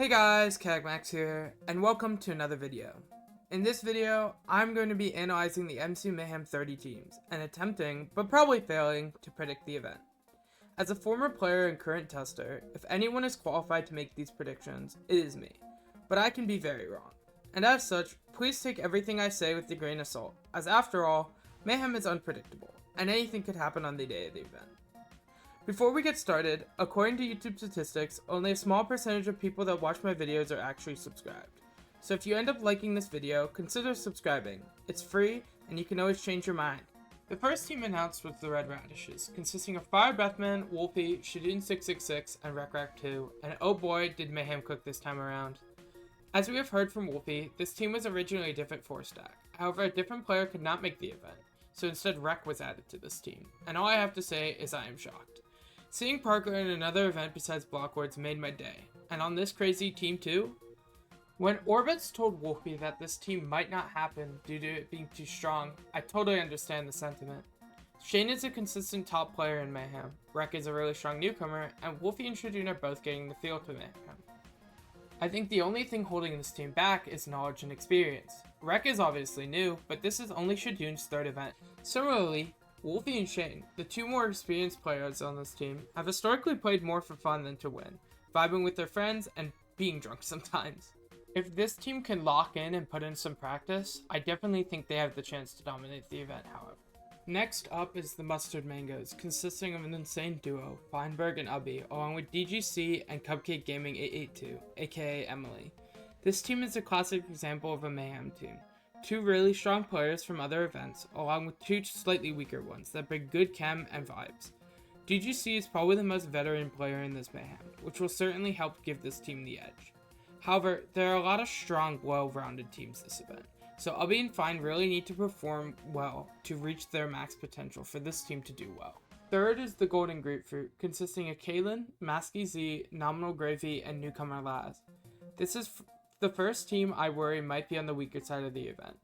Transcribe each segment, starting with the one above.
Hey guys, Kagmax here, and welcome to another video. In this video, I'm going to be analyzing the MC Mayhem 30 teams, and attempting, but probably failing, to predict the event. As a former player and current tester, if anyone is qualified to make these predictions, it is me, but I can be very wrong. And as such, please take everything I say with a grain of salt, as after all, Mayhem is unpredictable, and anything could happen on the day of the event. Before we get started, according to YouTube statistics, only a small percentage of people that watch my videos are actually subscribed. So if you end up liking this video, consider subscribing. It's free, and you can always change your mind. The first team announced was the Red Radishes, consisting of Fire Breathman, Wolfie, Shadun666, and RecRac2, and oh boy did Mayhem cook this time around. As we have heard from Wolfie, this team was originally a different 4-stack, however a different player could not make the event, so instead Rec was added to this team, and all I have to say is I am shocked. Seeing Parker in another event besides Blockwards made my day, and on this crazy team too? When Orbits told Wolfie that this team might not happen due to it being too strong, I totally understand the sentiment. Shane is a consistent top player in Mayhem, Rec is a really strong newcomer, and Wolfie and Shadun are both getting the feel to Mayhem. I think the only thing holding this team back is knowledge and experience. Rec is obviously new, but this is only Shadun's third event. Similarly, Wolfie and Shane, the two more experienced players on this team, have historically played more for fun than to win, vibing with their friends and being drunk sometimes. If this team can lock in and put in some practice, I definitely think they have the chance to dominate the event, however. Next up is the Mustard Mangoes, consisting of an insane duo, Feinberg and Ubby, along with DGC and Cupcake Gaming 882, aka Emily. This team is a classic example of a Mayhem team. Two really strong players from other events, along with two slightly weaker ones that bring good chem and vibes. DGC is probably the most veteran player in this Mayhem, which will certainly help give this team the edge. However, there are a lot of strong, well-rounded teams this event, so Ubby and Fine really need to perform well to reach their max potential for this team to do well. Third is the Golden Grapefruit, consisting of Kaylin, Masky Z, Nominal Gravy, and Newcomer Laz. This is the first team I worry might be on the weaker side of the event.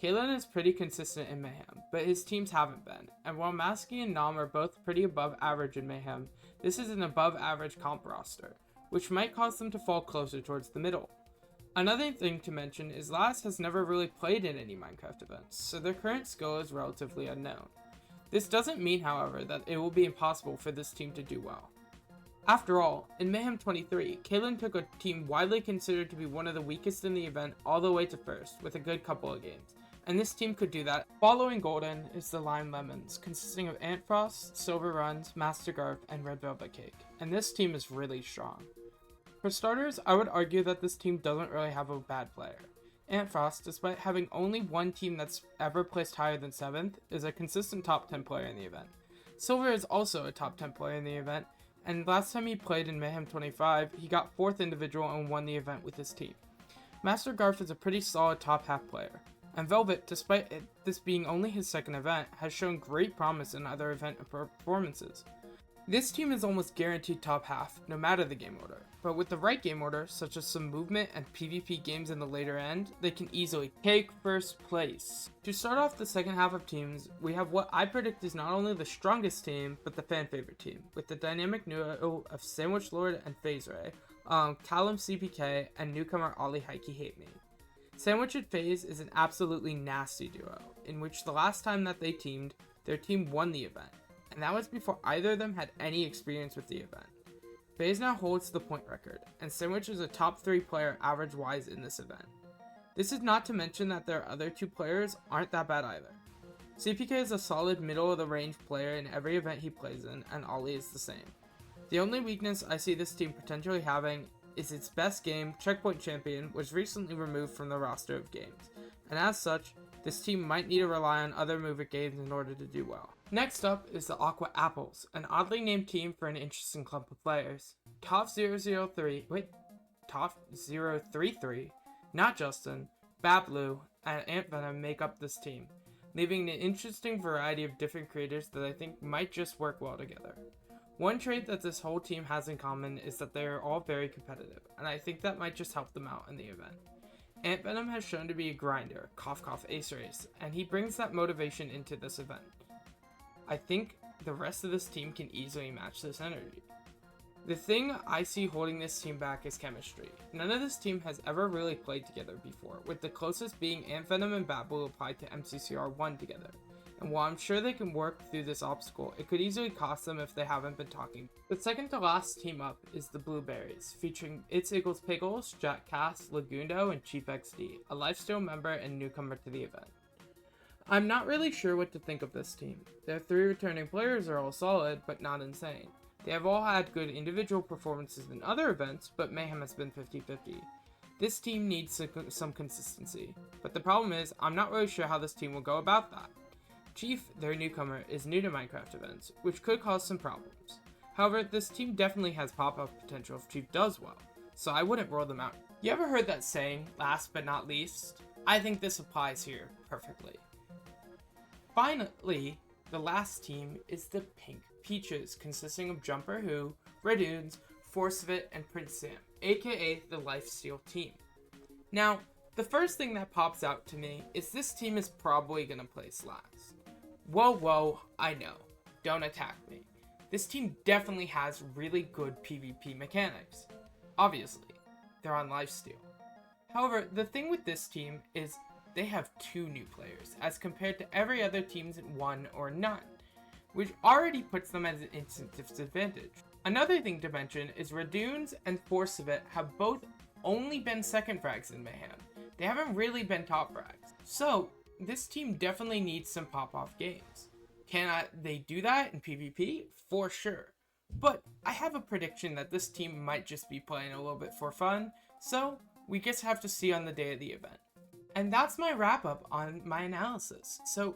Kalen is pretty consistent in Mayhem, but his teams haven't been, and while Masky and Nom are both pretty above average in Mayhem, this is an above average comp roster, which might cause them to fall closer towards the middle. Another thing to mention is Laz has never really played in any Minecraft events, so their current skill is relatively unknown. This doesn't mean, however, that it will be impossible for this team to do well. After all, in Mayhem 23, Kaylin took a team widely considered to be one of the weakest in the event all the way to first, with a good couple of games, and this team could do that. Following Golden is the Lime Lemons, consisting of Antfrost, Silver Runs, Master Garf, and Red Velvet Cake, and this team is really strong. For starters, I would argue that this team doesn't really have a bad player. Antfrost, despite having only one team that's ever placed higher than 7th, is a consistent top 10 player in the event. Silver is also a top 10 player in the event, and last time he played in Mayhem 25, he got 4th individual and won the event with his team. Master Garf is a pretty solid top half player, and Velvet, despite this being only his second event, has shown great promise in other event performances. This team is almost guaranteed top half, no matter the game order, but with the right game order, such as some movement and PvP games in the later end, they can easily take first place. To start off the second half of teams, we have what I predict is not only the strongest team, but the fan favorite team, with the dynamic duo of Sandwich Lord and FaZe Ray, Callum CPK, and newcomer Ollie Heike Hate Me. Sandwich and FaZe is an absolutely nasty duo, in which the last time that they teamed, their team won the event, and that was before either of them had any experience with the event. FaZe now holds the point record, and Sandwich is a top 3 player average-wise in this event. This is not to mention that their other two players aren't that bad either. CPK is a solid middle-of-the-range player in every event he plays in, and Ollie is the same. The only weakness I see this team potentially having is its best game, Checkpoint Champion, was recently removed from the roster of games, and as such, this team might need to rely on other mover games in order to do well. Next up is the Aqua Apples, an oddly named team for an interesting clump of players. Toff033, Not Justin, Bablu, and Ant Venom make up this team, leaving an interesting variety of different creators that I think might just work well together. One trait that this whole team has in common is that they are all very competitive, and I think that might just help them out in the event. Ant Venom has shown to be a grinder, cough cough ace race, and he brings that motivation into this event. I think the rest of this team can easily match this energy. The thing I see holding this team back is chemistry. None of this team has ever really played together before, with the closest being Ant Venom and Bat Blue applied to MCCR 1 together. And while I'm sure they can work through this obstacle, it could easily cost them if they haven't been talking. The second to last team up is the Blueberries, featuring It's Eagles Pickles, Jack Cass, Lagundo, and Chief XD, a Lifesteal member and newcomer to the event. I'm not really sure what to think of this team. Their 3 returning players are all solid, but not insane. They have all had good individual performances in other events, but Mayhem has been 50-50. This team needs some consistency, but the problem is, I'm not really sure how this team will go about that. Chief, their newcomer, is new to Minecraft events, which could cause some problems. However, this team definitely has pop-up potential if Chief does well, so I wouldn't rule them out. You ever heard that saying, last but not least? I think this applies here perfectly. Finally, the last team is the Pink Peaches, consisting of Jumper Who, Radoons, Forcevit, and Prince Sam, aka the Lifesteal team. Now, the first thing that pops out to me is this team is probably gonna place last. Whoa, I know. Don't attack me. This team definitely has really good PvP mechanics. Obviously, they're on Lifesteal. However, the thing with this team is they have 2 new players, as compared to every other team's 1 or none, which already puts them at an instant disadvantage. Another thing to mention is Radoons and Forcevit have both only been second frags in Mayhem. They haven't really been top frags. So, this team definitely needs some pop-off games. Can they do that in PvP? For sure. But I have a prediction that this team might just be playing a little bit for fun, so we just have to see on the day of the event. And that's my wrap up on my analysis. So,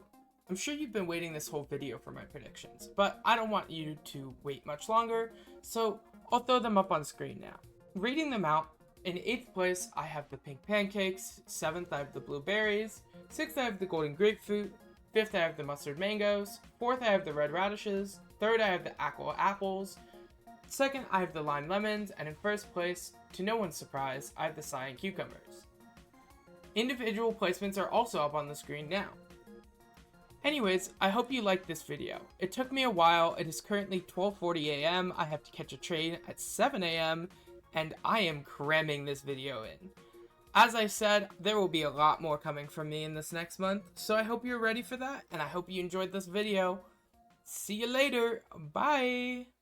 I'm sure you've been waiting this whole video for my predictions, but I don't want you to wait much longer, so I'll throw them up on screen now. Reading them out, in 8th place, I have the Pink Pancakes, 7th, I have the Blueberries, 6th, I have the Golden Grapefruit, 5th, I have the Mustard Mangoes, 4th, I have the Red Radishes, 3rd, I have the Aqua Apples, 2nd, I have the Lime Lemons, and in 1st place, to no one's surprise, I have the Cyan Cucumbers. Individual placements are also up on the screen now. Anyways, I hope you liked this video. It took me a while. It is currently 12:40 a.m. I have to catch a train at 7 a.m. and I am cramming this video in. As I said, there will be a lot more coming from me in this next month, so I hope you're ready for that, and I hope you enjoyed this video. See you later. Bye!